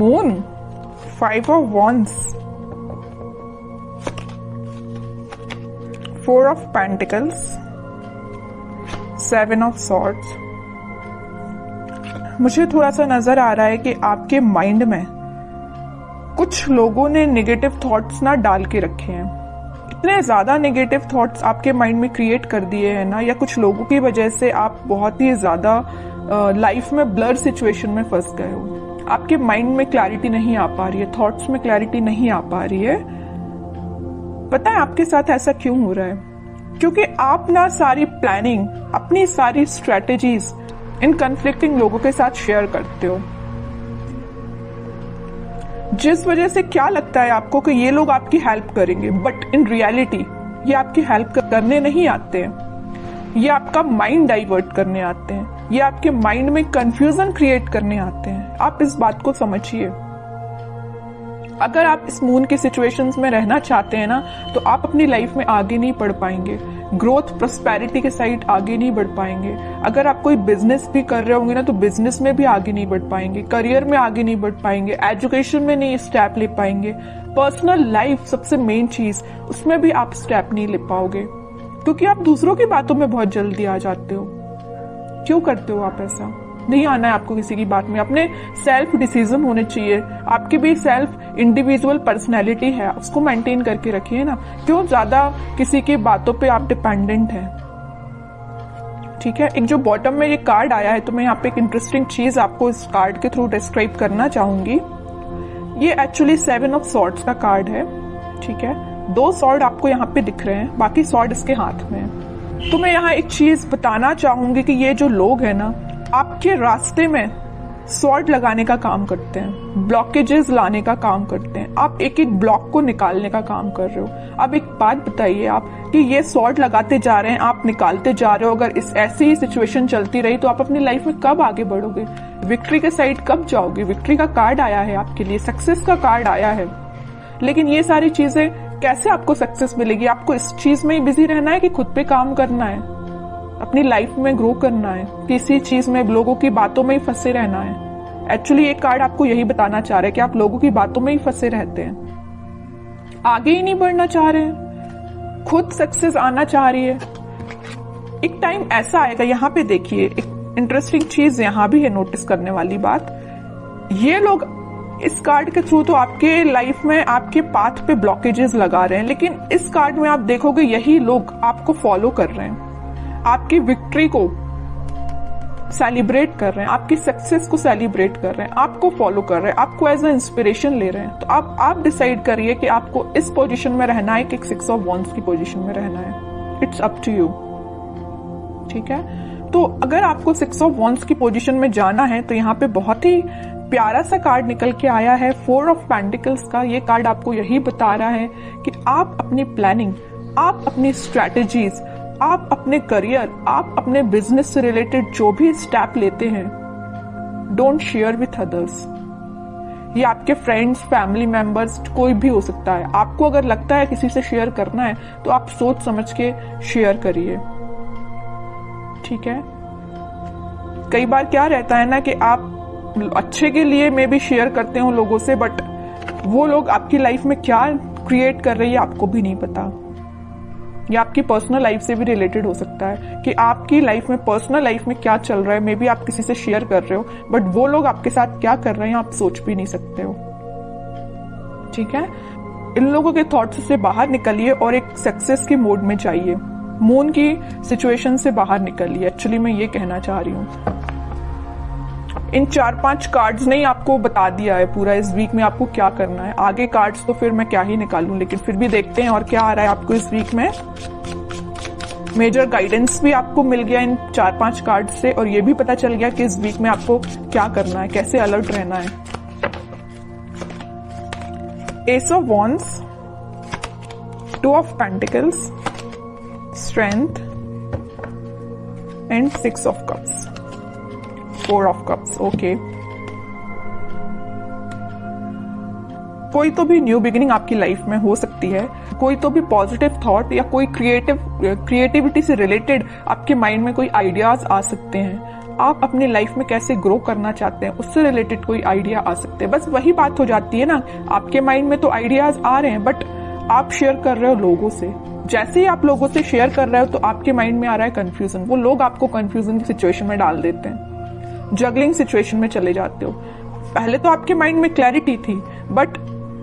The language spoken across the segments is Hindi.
Moon, 5 of wands, 4 of pentacles, 7 of swords। मुझे थोड़ा सा नजर आ रहा है कि आपके माइंड में कुछ लोगों ने नेगेटिव थॉट्स ना डाल के रखे हैं। इतने ज्यादा नेगेटिव थॉट्स आपके माइंड में क्रिएट कर दिए हैं ना, या कुछ लोगों की वजह से आप बहुत ही ज्यादा लाइफ में ब्लर सिचुएशन में फंस गए हो। आपके माइंड में क्लैरिटी नहीं आ पा रही है, थॉट्स में क्लैरिटी नहीं आ पा रही है। पता है आपके साथ ऐसा क्यों हो रहा है? क्योंकि आप ना सारी प्लानिंग, अपनी सारी स्ट्रेटेजीज इन कन्फ्लिक्टिंग लोगों के साथ शेयर करते हो, जिस वजह से क्या लगता है आपको कि ये लोग आपकी हेल्प करेंगे, बट इन रियलिटी ये आपकी हेल्प करने नहीं आते हैं। ये आपका माइंड डाइवर्ट करने आते हैं, ये आपके माइंड में कंफ्यूजन क्रिएट करने आते हैं। आप इस बात को समझिए। अगर आप इस मून की सिचुएशंस में रहना चाहते हैं ना, तो आप अपनी लाइफ में आगे नहीं बढ़ पाएंगे, ग्रोथ प्रोस्पेरिटी के साइड आगे नहीं बढ़ पाएंगे। अगर आप कोई बिजनेस भी कर रहे होंगे ना, तो बिजनेस में भी आगे नहीं बढ़ पाएंगे, करियर में आगे नहीं बढ़ पाएंगे, एजुकेशन में नहीं स्टेप ले पाएंगे, पर्सनल लाइफ सबसे मेन चीज, उसमें भी आप स्टेप नहीं ले पाओगे, क्योंकि आप दूसरों की बातों में बहुत जल्दी आ जाते हो। क्यों करते हो आप ऐसा? नहीं आना है आपको किसी की बात में। अपने सेल्फ डिसीजन होने चाहिए। आपकी भी सेल्फ इंडिविजुअल पर्सनैलिटी है, उसको मेंटेन करके रखिए ना। क्यों ज्यादा किसी की बातों पे आप डिपेंडेंट हैं? ठीक है, एक जो बॉटम में ये कार्ड आया है, तो मैं यहाँ पे एक इंटरेस्टिंग चीज आपको इस कार्ड के थ्रू डिस्क्राइब करना चाहूंगी। ये एक्चुअली 7 ऑफ सॉर्ड्स का कार्ड है। ठीक है, 2 सॉर्ड आपको यहाँ पे दिख रहे हैं, बाकी सॉर्ड इसके हाथ में है। तो मैं यहाँ एक चीज बताना चाहूंगी कि ये जो लोग हैं ना, आपके रास्ते में सॉर्ड लगाने का काम करते हैं, ब्लॉकेजेस लाने का काम करते हैं। आप एक एक ब्लॉक को निकालने का काम कर रहे हो। अब एक बात बताइए आप कि ये सॉर्ड लगाते जा रहे हैं, आप निकालते जा रहे हो। अगर इस ऐसी ही सिचुएशन चलती रही तो आप अपनी लाइफ में कब आगे बढ़ोगे? विक्ट्री के साइड कब जाओगे? विक्ट्री का कार्ड आया है आपके लिए, सक्सेस का कार्ड आया है, लेकिन ये सारी चीजें कैसे आपको सक्सेस मिलेगी? आपको इस चीज में ही बिजी रहना है कि खुद पे काम करना है, अपनी लाइफ में ग्रो करना है, किसी चीज में लोगों की बातों में ही फंसे रहना है? एक्चुअली एक कार्ड आपको यही बताना चाह रहा है कि आप लोगों की बातों में ही फंसे रहते हैं, आगे ही नहीं बढ़ना चाह रहे हैं, खुद सक्सेस आना चाह रही है। एक टाइम ऐसा आएगा, यहाँ पे देखिए एक इंटरेस्टिंग चीज यहाँ भी है नोटिस करने वाली बात। ये लोग इस कार्ड के थ्रू तो आपके लाइफ में आपके पाथ पे ब्लॉकेजेस लगा रहे हैं, लेकिन इस कार्ड में आप देखोगे यही लोग आपको फॉलो कर रहे हैं, आपकी विक्ट्री को सेलिब्रेट कर रहे हैं, आपकी सक्सेस को सेलिब्रेट कर रहे हैं, आपको फॉलो कर रहे हैं, आपको एज ए इंस्पिरेशन ले रहे हैं। तो आप डिसाइड करिए कि आपको इस पोजीशन में रहना है कि 6 ऑफ wands की पोजीशन में रहना है। It's up to you. ठीक है, तो अगर आपको 6 ऑफ wands की पोजीशन में जाना है, तो यहाँ पे बहुत ही प्यारा सा कार्ड निकल के आया है 4 ऑफ पेंटिकल्स का। ये कार्ड आपको यही बता रहा है कि आप अपनी प्लानिंग, आप अपनी स्ट्रैटेजीज, आप अपने करियर, आप अपने बिजनेस से रिलेटेड जो भी स्टेप लेते हैं, डोंट शेयर विथ अदर्स। ये आपके फ्रेंड्स, फैमिली मेंबर्स, कोई भी हो सकता है। आपको अगर लगता है किसी से शेयर करना है, तो आप सोच समझ के शेयर करिए। ठीक है, कई बार क्या रहता है ना कि आप अच्छे के लिए मे भी शेयर करते हो लोगों से, बट वो लोग आपकी लाइफ में क्या क्रिएट कर रही है आपको भी नहीं पता। या आपकी पर्सनल लाइफ से भी रिलेटेड हो सकता है कि आपकी लाइफ में, पर्सनल लाइफ में क्या चल रहा है, मे बी आप किसी से शेयर कर रहे हो, बट वो लोग आपके साथ क्या कर रहे हैं आप सोच भी नहीं सकते हो। ठीक है, इन लोगों के थॉट्स से बाहर निकलिए और एक सक्सेस के मोड में जाइए। मून की सिचुएशन से बाहर निकलिए, एक्चुअली मैं ये कहना चाह रही हूँ। इन 4-5 कार्ड्स ने ही आपको बता दिया है पूरा इस वीक में आपको क्या करना है। आगे कार्ड्स तो फिर मैं क्या ही निकालूं, लेकिन फिर भी देखते हैं और क्या आ रहा है आपको इस वीक में। मेजर गाइडेंस भी आपको मिल गया इन 4-5 कार्ड्स से, और ये भी पता चल गया कि इस वीक में आपको क्या करना है, कैसे अलर्ट रहना है। S of wands, 2 of pentacles, strength and 6 of cups, 4 of cups. Okay, कोई तो भी न्यू बिगिनिंग आपकी लाइफ में हो सकती है, कोई तो भी पॉजिटिव थॉट या कोई क्रिएटिविटी से रिलेटेड आपके माइंड में कोई आइडियाज आ सकते हैं। आप अपनी लाइफ में कैसे ग्रो करना चाहते हैं उससे रिलेटेड कोई आइडिया आ सकते हैं। बस वही बात हो जाती है ना, आपके माइंड में तो आइडियाज आ रहे हैं बट आप शेयर कर रहे हो लोगों से। जैसे ही आप लोगों से शेयर कर रहे हो तो आपके माइंड में आ रहा है कंफ्यूजन, वो लोग आपको कंफ्यूजन की सिचुएशन में डाल देते हैं, जगलिंग सिचुएशन में चले जाते हो। पहले तो आपके माइंड में क्लैरिटी थी बट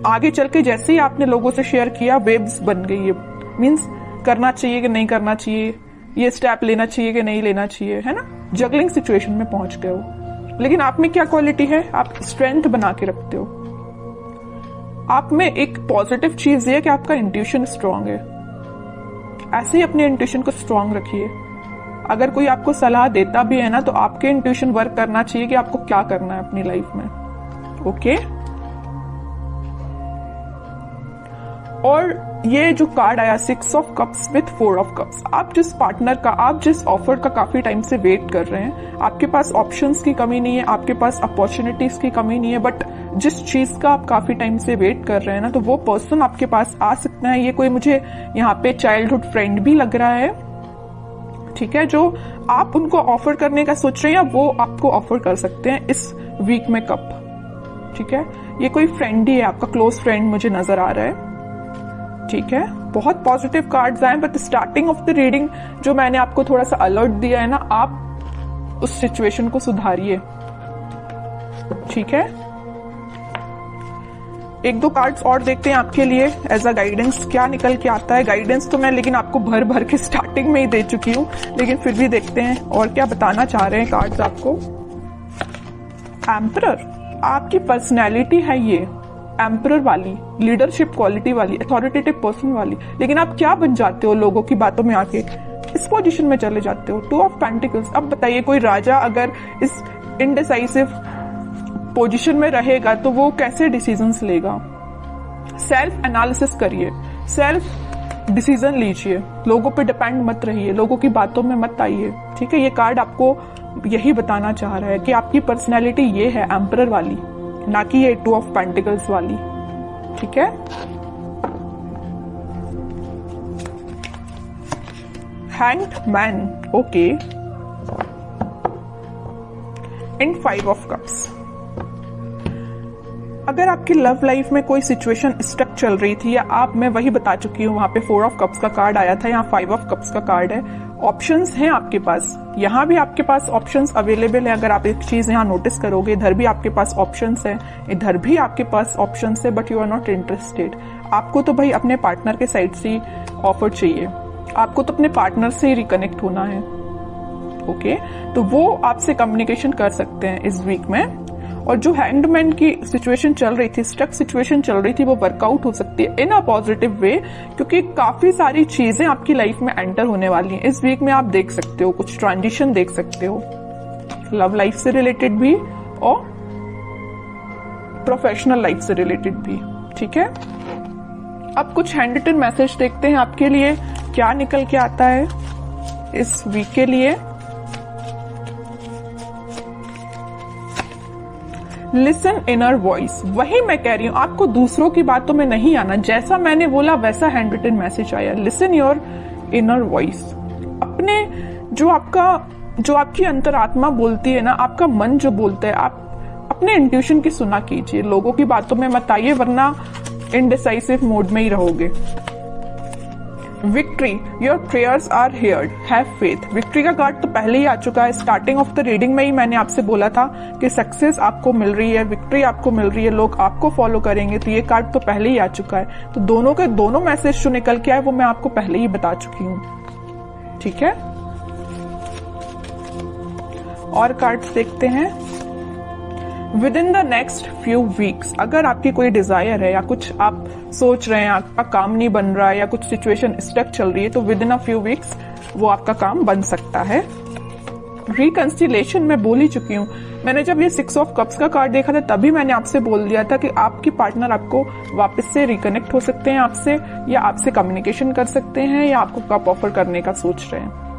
आगे चल के जैसे ही आपने लोगों से शेयर किया वेव्स बन गई है, मीन्स करना चाहिए कि नहीं करना चाहिए, ये स्टेप लेना चाहिए कि नहीं लेना चाहिए, है ना, जगलिंग सिचुएशन में पहुंच गए हो। लेकिन आप में क्या क्वालिटी है, आप स्ट्रेंथ बना के रखते हो। आप में एक पॉजिटिव चीज ये है कि आपका इंट्यूशन स्ट्रांग है। ऐसे ही अपने इंट्यूशन को स्ट्रांग रखिए। अगर कोई आपको सलाह देता भी है ना तो आपके इंट्यूशन वर्क करना चाहिए कि आपको क्या करना है अपनी लाइफ में। ओके, और ये जो कार्ड आया 6 of cups with 4 of cups, आप जिस पार्टनर का, आप जिस ऑफर का काफी टाइम से वेट कर रहे हैं, आपके पास ऑप्शंस की कमी नहीं है, आपके पास अपॉर्चुनिटीज की कमी नहीं है, बट जिस चीज का आप काफी टाइम से वेट कर रहे हैं ना, तो वो पर्सन आपके पास आ सकता है। ये कोई मुझे यहाँ पे चाइल्डहुड फ्रेंड भी लग रहा है, ठीक है, जो आप उनको ऑफर करने का सोच रहे हैं या वो आपको ऑफर कर सकते हैं इस वीक में कप, ठीक है। ये कोई फ्रेंड ही है, आपका क्लोज फ्रेंड मुझे नजर आ रहा है, ठीक है। बहुत पॉजिटिव कार्ड्स आए but starting of the reading जो मैंने आपको थोड़ा सा अलर्ट दिया है ना, आप उस सिचुएशन को सुधारिए, ठीक है। एक दो कार्ड्स और देखते हैं आपके लिए एज अ गाइडेंस, क्या निकल के आता है। गाइडेंस तो मैं लेकिन आपको भर भर के स्टार्टिंग में ही दे चुकी हूँ, लेकिन फिर भी देखते हैं और क्या बताना चाह रहे हैं कार्ड्स आपको। एम्परर, आपकी पर्सनैलिटी है ये एम्परर वाली, लीडरशिप क्वालिटी वाली, अथॉरिटेटिव पर्सन वाली, लेकिन आप क्या बन जाते हो लोगों की बातों में आके, इस पोजीशन में चले जाते हो। 2 ऑफ पेंटिकल्स। अब बताइए कोई राजा अगर इस इनडिसाइसिव पोजीशन में रहेगा तो वो कैसे डिसीजंस लेगा। सेल्फ एनालिसिस करिए, सेल्फ डिसीजन लीजिए, लोगों पे डिपेंड मत रहिए, लोगों की बातों में मत आइए, ठीक है। ये कार्ड आपको यही बताना चाह रहा है कि आपकी पर्सनैलिटी ये है एम्परर वाली, ना कि ये 2 ऑफ पेंटिकल्स वाली, ठीक है। Hanged man, okay, and 5 of cups. अगर आपकी लव लाइफ में कोई सिचुएशन स्टक चल रही थी या आप, मैं वही बता चुकी हूँ, वहां पे 4 ऑफ कप्स का कार्ड आया था, यहाँ 5 ऑफ कप्स का कार्ड है। ऑप्शंस हैं आपके पास, यहाँ भी आपके पास ऑप्शंस अवेलेबल है। अगर आप एक चीज यहाँ नोटिस करोगे, इधर भी आपके पास ऑप्शंस है, इधर भी आपके पास ऑप्शंस है, but you are not interested. आपको तो भाई अपने पार्टनर के साइड से ऑफर चाहिए, आपको तो अपने पार्टनर से ही रिकनेक्ट होना है, ओके। तो वो आपसे कम्युनिकेशन कर सकते हैं इस वीक में। और जो हैंगमैन की सिचुएशन चल रही थी, स्टक सिचुएशन चल रही थी, वो वर्कआउट हो सकती है इन अ पॉजिटिव वे, क्योंकि काफी सारी चीजें आपकी लाइफ में एंटर होने वाली हैं इस वीक में। आप देख सकते हो कुछ ट्रांजिशन देख सकते हो, लव लाइफ से रिलेटेड भी और प्रोफेशनल लाइफ से रिलेटेड भी, ठीक है। अब कुछ हैंड रिटन मैसेज देखते हैं आपके लिए क्या निकल के आता है इस वीक के लिए। लिसन इनर वॉइस, वही मैं कह रही हूं, आपको दूसरों की बातों में नहीं आना, जैसा मैंने बोला वैसा हैंड रिटन मैसेज आया। लिसन योर इनर वॉइस, अपने जो आपकी अंतरात्मा बोलती है ना, आपका मन जो बोलता है, आप अपने इंट्यूशन की सुना कीजिए, लोगों की बातों में मत आइए वरना इनडिसाइसिव मोड में ही रहोगे। Victory, your prayers are heard, have faith. Victory का कार्ड तो पहले ही आ चुका है, स्टार्टिंग ऑफ द रीडिंग में ही मैंने आपसे बोला था कि सक्सेस आपको मिल रही है, विक्ट्री आपको मिल रही है, लोग आपको फॉलो करेंगे, तो ये कार्ड तो पहले ही आ चुका है। तो दोनों के दोनों मैसेज जो निकल के आए वो मैं आपको पहले ही बता चुकी हूँ, ठीक है। और कार्ड्स देखते हैं। With in the next few weeks, अगर आपकी कोई डिजायर है या कुछ आप सोच रहे हैं, आपका काम नहीं बन रहा है या कुछ सिचुएशन स्टक चल रही है, तो with in a few weeks वो आपका काम बन सकता है। रिकंसिलेशन मैं बोल ही चुकी हूँ, मैंने जब ये 6 ऑफ कप्स का कार्ड देखा था तभी मैंने आपसे बोल दिया था कि आपकी पार्टनर आपको वापस से रिकनेक्ट हो सकते हैं आपसे, या आपसे कम्युनिकेशन कर सकते हैं, या आपको कप ऑफर करने का सोच रहे हैं।